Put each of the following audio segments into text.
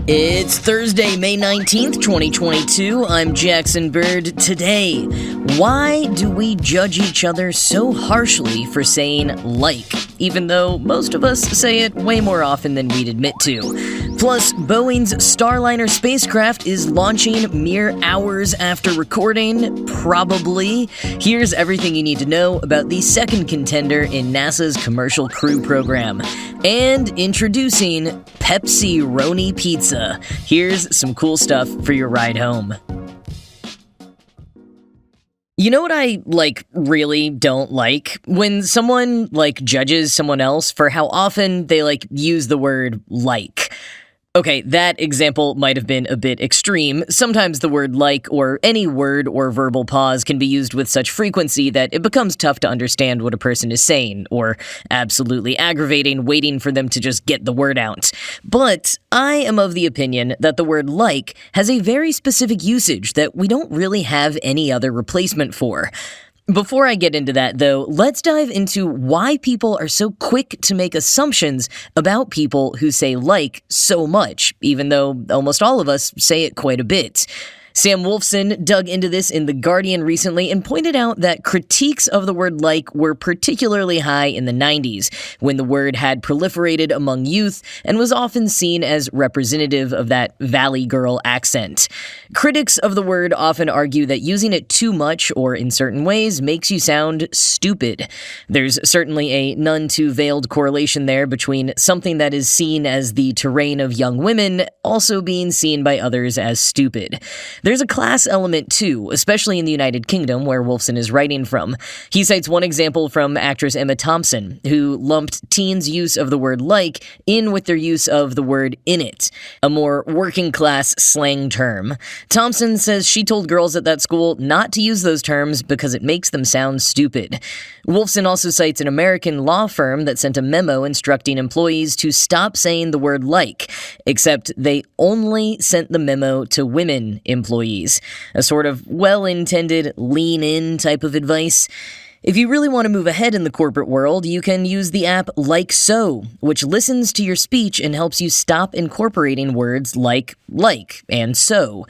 It's Thursday, May 19th, 2022. I'm Jackson Bird. Today, why do we judge each other so harshly for saying like, even though most of us say it way more often than we'd admit to? Plus, Boeing's Starliner spacecraft is launching mere hours after recording, probably. Here's everything you need to know about the second contender in NASA's Commercial Crew program. And introducing Pepsi Roni Pizza. Here's some cool stuff for your ride home. You know what I, really don't like? When someone, judges someone else for how often they, use the word like. Okay, that example might have been a bit extreme. Sometimes the word like or any word or verbal pause can be used with such frequency that it becomes tough to understand what a person is saying, or absolutely aggravating waiting for them to just get the word out. But I am of the opinion that the word like has a very specific usage that we don't really have any other replacement for. Before I get into that, though, let's dive into why people are so quick to make assumptions about people who say like so much, even though almost all of us say it quite a bit. Sam Wolfson dug into this in The Guardian recently and pointed out that critiques of the word like were particularly high in the 90s, when the word had proliferated among youth and was often seen as representative of that Valley Girl accent. Critics of the word often argue that using it too much or in certain ways makes you sound stupid. There's certainly a none too veiled correlation there between something that is seen as the terrain of young women also being seen by others as stupid. There's a class element too, especially in the United Kingdom, where Wolfson is writing from. He cites one example from actress Emma Thompson, who lumped teens' use of the word like in with their use of the word in it, a more working-class slang term. Thompson says she told girls at that school not to use those terms because it makes them sound stupid. Wolfson also cites an American law firm that sent a memo instructing employees to stop saying the word like, except they only sent the memo to women employees, a sort of well-intended lean-in type of advice. If you really want to move ahead in the corporate world, you can use the app Like So, which listens to your speech and helps you stop incorporating words like, and so.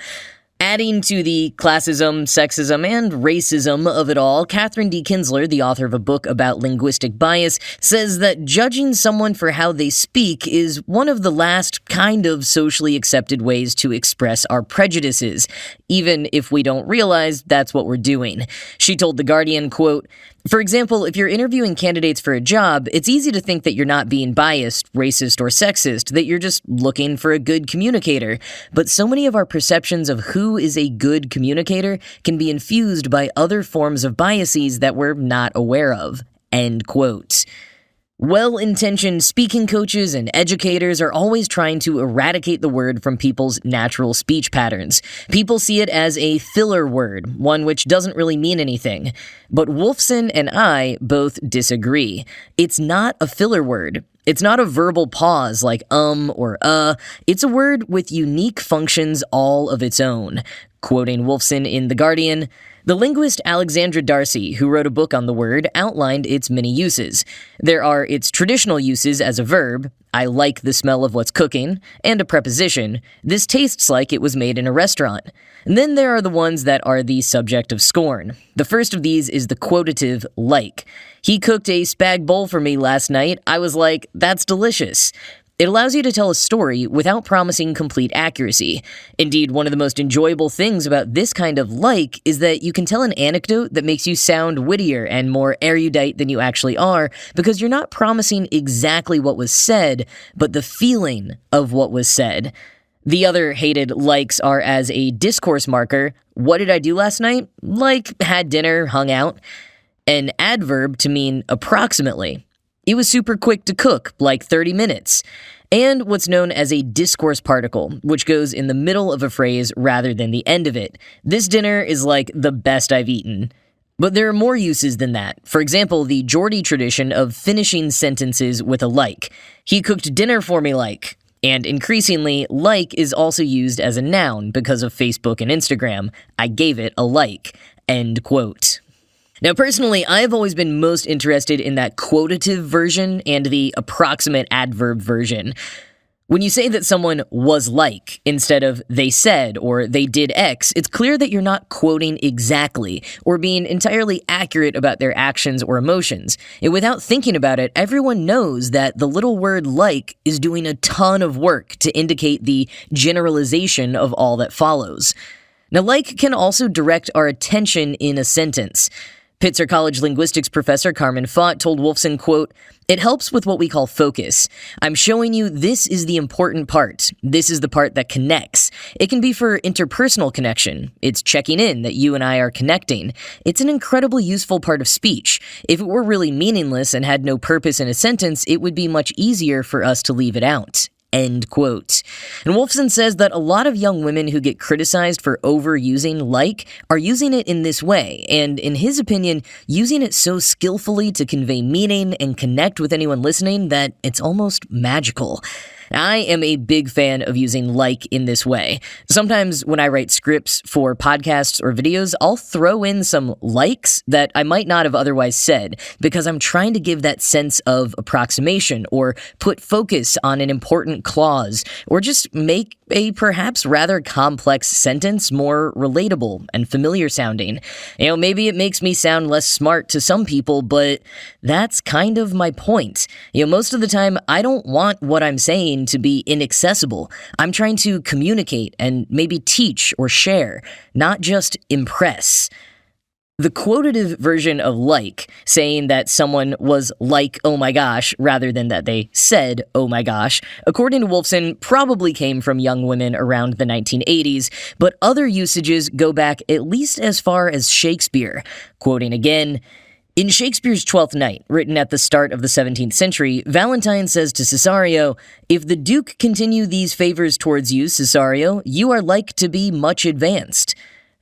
Adding to the classism, sexism, and racism of it all, Catherine D. Kinsler, the author of a book about linguistic bias, says that judging someone for how they speak is one of the last kind of socially accepted ways to express our prejudices, even if we don't realize that's what we're doing. She told The Guardian, quote, "For example, if you're interviewing candidates for a job, it's easy to think that you're not being biased, racist, or sexist, that you're just looking for a good communicator. But so many of our perceptions of who is a good communicator can be infused by other forms of biases that we're not aware of." End quote. Well-intentioned speaking coaches and educators are always trying to eradicate the word from people's natural speech patterns. People see it as a filler word, one which doesn't really mean anything. But Wolfson and I both disagree. It's not a filler word. It's not a verbal pause like or It's a word with unique functions all of its own. Quoting Wolfson in The Guardian, "The linguist Alexandra Darcy, who wrote a book on the word, outlined its many uses. There are its traditional uses as a verb, I like the smell of what's cooking, and a preposition, this tastes like it was made in a restaurant. And then there are the ones that are the subject of scorn. The first of these is the quotative like. He cooked a spag bowl for me last night. I was like, that's delicious. It allows you to tell a story without promising complete accuracy. Indeed, one of the most enjoyable things about this kind of like is that you can tell an anecdote that makes you sound wittier and more erudite than you actually are, because you're not promising exactly what was said, but the feeling of what was said. The other hated likes are as a discourse marker. What did I do last night? Like, had dinner, hung out. An adverb to mean approximately. It was super quick to cook, like 30 minutes. And what's known as a discourse particle, which goes in the middle of a phrase rather than the end of it. This dinner is like the best I've eaten. But there are more uses than that. For example, the Geordie tradition of finishing sentences with a like. He cooked dinner for me like. And increasingly, like is also used as a noun because of Facebook and Instagram. I gave it a like. End quote. Now, personally, I've always been most interested in that quotative version and the approximate adverb version. When you say that someone was like instead of they said or they did X, it's clear that you're not quoting exactly or being entirely accurate about their actions or emotions. And without thinking about it, everyone knows that the little word like is doing a ton of work to indicate the generalization of all that follows. Now, like can also direct our attention in a sentence. Pitzer College linguistics professor Carmen Fott told Wolfson, quote, "It helps with what we call focus. I'm showing you this is the important part. This is the part that connects. It can be for interpersonal connection. It's checking in that you and I are connecting. It's an incredibly useful part of speech. If it were really meaningless and had no purpose in a sentence, it would be much easier for us to leave it out." End quote. And Wolfson says that a lot of young women who get criticized for overusing like are using it in this way, and in his opinion, using it so skillfully to convey meaning and connect with anyone listening that it's almost magical. I am a big fan of using like in this way. Sometimes when I write scripts for podcasts or videos, I'll throw in some likes that I might not have otherwise said because I'm trying to give that sense of approximation or put focus on an important clause or just make a perhaps rather complex sentence more relatable and familiar sounding. Maybe it makes me sound less smart to some people, but that's kind of my point. Most of the time, I don't want what I'm saying to be inaccessible. I'm trying to communicate and maybe teach or share, not just impress. The quotative version of like, saying that someone was like, oh my gosh, rather than that they said, oh my gosh, according to Wolfson, probably came from young women around the 1980s, but other usages go back at least as far as Shakespeare. Quoting again, "In Shakespeare's Twelfth Night, written at the start of the 17th century, Valentine says to Cesario, 'If the Duke continue these favors towards you, Cesario, you are like to be much advanced.'"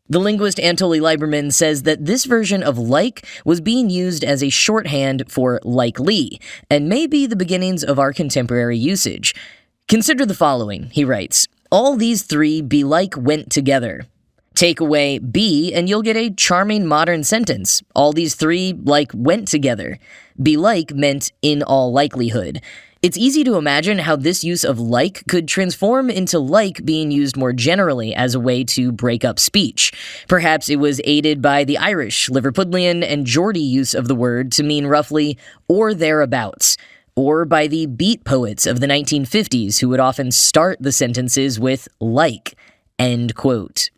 The linguist Anatoly Lieberman says that this version of like was being used as a shorthand for likely, and may be the beginnings of our contemporary usage. "Consider the following," he writes, "all these three belike went together. Take away be, and you'll get a charming modern sentence. All these three, like, went together. Belike meant in all likelihood. It's easy to imagine how this use of like could transform into like being used more generally as a way to break up speech. Perhaps it was aided by the Irish, Liverpudlian, and Geordie use of the word to mean roughly or thereabouts, or by the beat poets of the 1950s who would often start the sentences with like. End quote.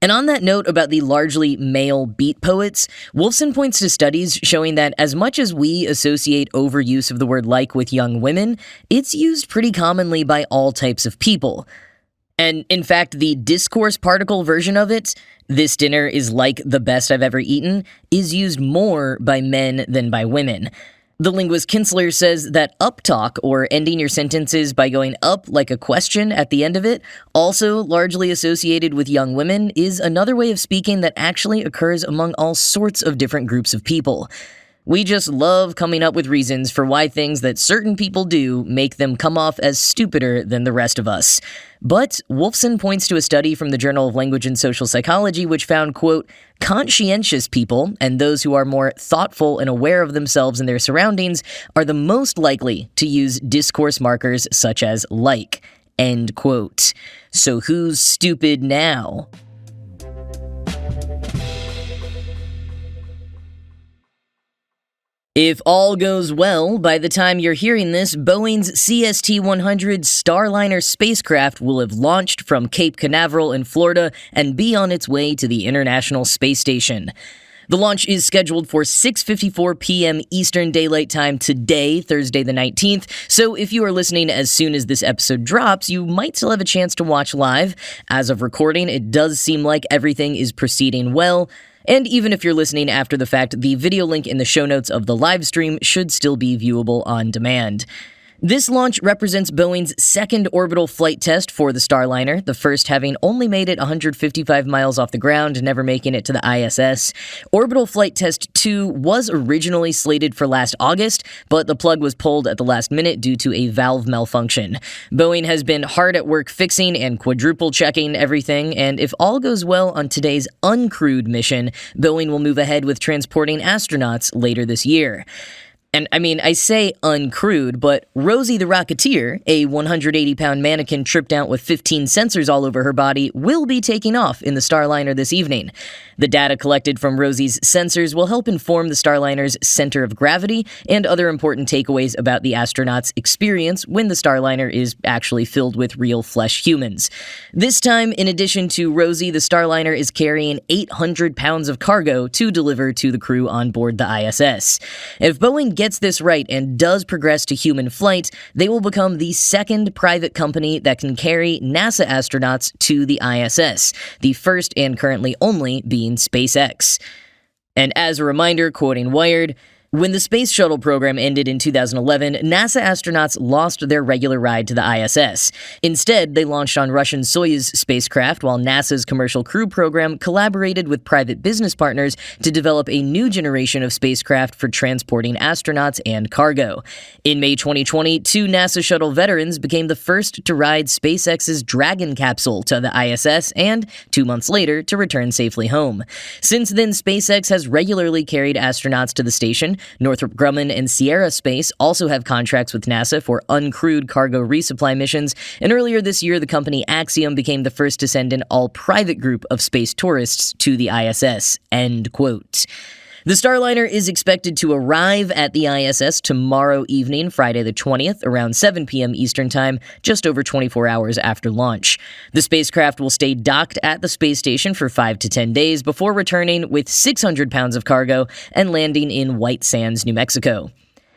And on that note about the largely male beat poets, Wolfson points to studies showing that as much as we associate overuse of the word like with young women, it's used pretty commonly by all types of people. And in fact, the discourse particle version of it, "This dinner is like the best I've ever eaten," is used more by men than by women. The linguist Kinsler says that uptalk, or ending your sentences by going up like a question at the end of it, also largely associated with young women, is another way of speaking that actually occurs among all sorts of different groups of people. We just love coming up with reasons for why things that certain people do make them come off as stupider than the rest of us. But Wolfson points to a study from the Journal of Language and Social Psychology which found, quote, "conscientious people, and those who are more thoughtful and aware of themselves and their surroundings, are the most likely to use discourse markers such as like." End quote. So who's stupid now? If all goes well, by the time you're hearing this, Boeing's CST-100 Starliner spacecraft will have launched from Cape Canaveral in Florida and be on its way to the International Space Station. The launch is scheduled for 6:54 p.m. Eastern Daylight Time today, Thursday the 19th, so if you are listening as soon as this episode drops, you might still have a chance to watch live. As of recording, it does seem like everything is proceeding well. And even if you're listening after the fact, the video link in the show notes of the live stream should still be viewable on demand. This launch represents Boeing's second orbital flight test for the Starliner, the first having only made it 155 miles off the ground, never making it to the ISS. Orbital Flight Test 2 was originally slated for last August, but the plug was pulled at the last minute due to a valve malfunction. Boeing has been hard at work fixing and quadruple checking everything, and if all goes well on today's uncrewed mission, Boeing will move ahead with transporting astronauts later this year. And I mean, I say uncrewed, but Rosie the Rocketeer, a 180-pound mannequin tripped out with 15 sensors all over her body, will be taking off in the Starliner this evening. The data collected from Rosie's sensors will help inform the Starliner's center of gravity and other important takeaways about the astronauts' experience when the Starliner is actually filled with real flesh humans. This time, in addition to Rosie, the Starliner is carrying 800 pounds of cargo to deliver to the crew on board the ISS. If Boeing gets this right and does progress to human flight, they will become the second private company that can carry NASA astronauts to the ISS, the first and currently only being SpaceX. And as a reminder, quoting Wired, when the Space Shuttle program ended in 2011, NASA astronauts lost their regular ride to the ISS. Instead, they launched on Russian Soyuz spacecraft, while NASA's Commercial Crew program collaborated with private business partners to develop a new generation of spacecraft for transporting astronauts and cargo. In May 2020, two NASA shuttle veterans became the first to ride SpaceX's Dragon capsule to the ISS and, 2 months later, to return safely home. Since then, SpaceX has regularly carried astronauts to the station. Northrop Grumman and Sierra Space also have contracts with NASA for uncrewed cargo resupply missions, and earlier this year, the company Axiom became the first to send an all-private group of space tourists to the ISS. End quote. The Starliner is expected to arrive at the ISS tomorrow evening, Friday the 20th, around 7 p.m. Eastern Time, just over 24 hours after launch. The spacecraft will stay docked at the space station for 5 to 10 days before returning with 600 pounds of cargo and landing in White Sands, New Mexico.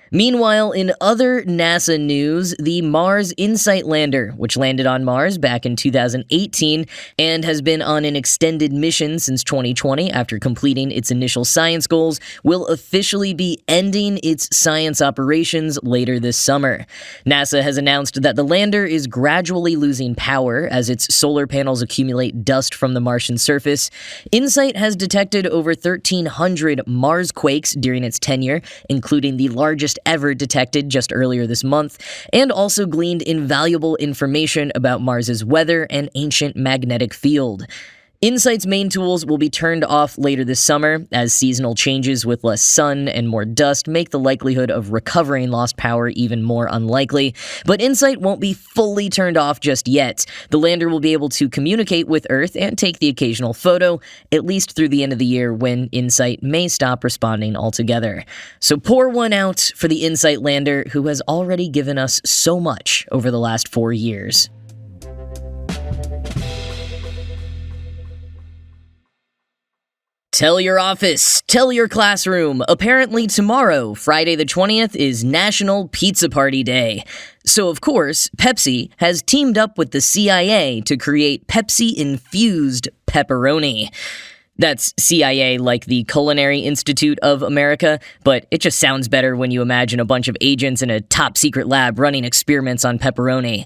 Meanwhile, in other NASA news, the Mars InSight lander, which landed on Mars back in 2018 and has been on an extended mission since 2020 after completing its initial science goals, will officially be ending its science operations later this summer. NASA has announced that the lander is gradually losing power as its solar panels accumulate dust from the Martian surface. InSight has detected over 1,300 Mars quakes during its tenure, including the largest ever detected just earlier this month, and also gleaned invaluable information about Mars's weather and ancient magnetic field. InSight's main tools will be turned off later this summer, as seasonal changes with less sun and more dust make the likelihood of recovering lost power even more unlikely. But InSight won't be fully turned off just yet. The lander will be able to communicate with Earth and take the occasional photo, at least through the end of the year, when InSight may stop responding altogether. So pour one out for the InSight lander, who has already given us so much over the last 4 years. Tell your office, tell your classroom. Apparently tomorrow, Friday the 20th, is National Pizza Party Day. So of course, Pepsi has teamed up with the CIA to create Pepsi-infused pepperoni. That's CIA like the Culinary Institute of America, but it just sounds better when you imagine a bunch of agents in a top-secret lab running experiments on pepperoni.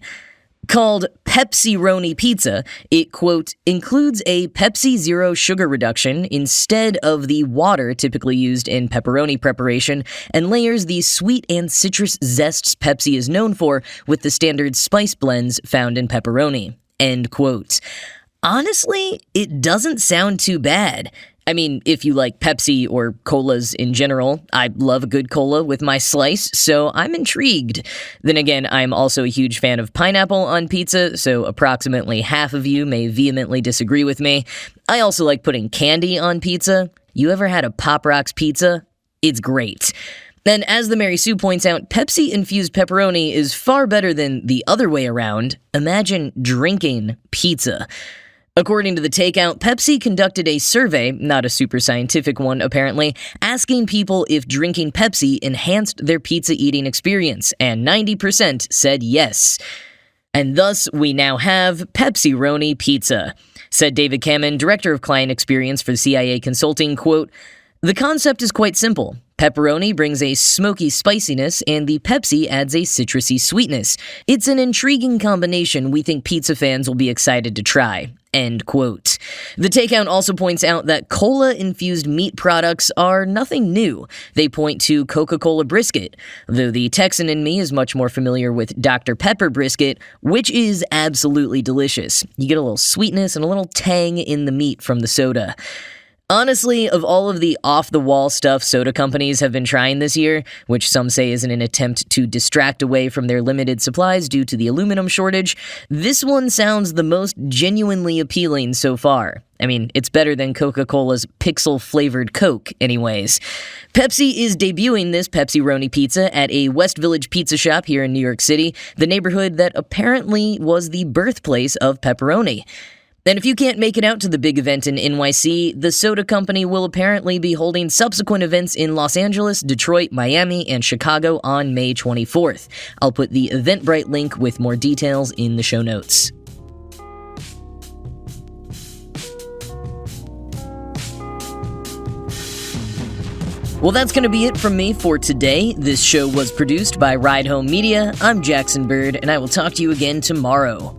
Called Pepsi Roni Pizza, it, quote, includes a Pepsi Zero sugar reduction instead of the water typically used in pepperoni preparation, and layers the sweet and citrus zests Pepsi is known for with the standard spice blends found in pepperoni, end quote. Honestly, it doesn't sound too bad. I mean, if you like Pepsi or colas in general, I love a good cola with my slice, so I'm intrigued. Then again, I'm also a huge fan of pineapple on pizza, so approximately half of you may vehemently disagree with me. I also like putting candy on pizza. You ever had a Pop Rocks pizza? It's great. And as the Mary Sue points out, Pepsi-infused pepperoni is far better than the other way around. Imagine drinking pizza. According to The Takeout, Pepsi conducted a survey, not a super scientific one apparently, asking people if drinking Pepsi enhanced their pizza eating experience, and 90% said yes. And thus, we now have Pepsi Roni Pizza. Said David Kamen, director of client experience for CIA Consulting, quote, "The concept is quite simple. Pepperoni brings a smoky spiciness, and the Pepsi adds a citrusy sweetness. It's an intriguing combination we think pizza fans will be excited to try." End quote. The Takeout also points out that cola-infused meat products are nothing new. They point to Coca-Cola brisket, though the Texan in me is much more familiar with Dr. Pepper brisket, which is absolutely delicious. You get a little sweetness and a little tang in the meat from the soda. Honestly, of all of the off-the-wall stuff soda companies have been trying this year, which some say is in an attempt to distract away from their limited supplies due to the aluminum shortage, this one sounds the most genuinely appealing so far. I mean, it's better than Coca-Cola's pixel-flavored Coke, anyways. Pepsi is debuting this Pepsi Roni Pizza at a West Village pizza shop here in New York City, the neighborhood that apparently was the birthplace of pepperoni. And if you can't make it out to the big event in NYC, the soda company will apparently be holding subsequent events in Los Angeles, Detroit, Miami, and Chicago on May 24th. I'll put the Eventbrite link with more details in the show notes. Well, that's going to be it from me for today. This show was produced by Ride Home Media. I'm Jackson Bird, and I will talk to you again tomorrow.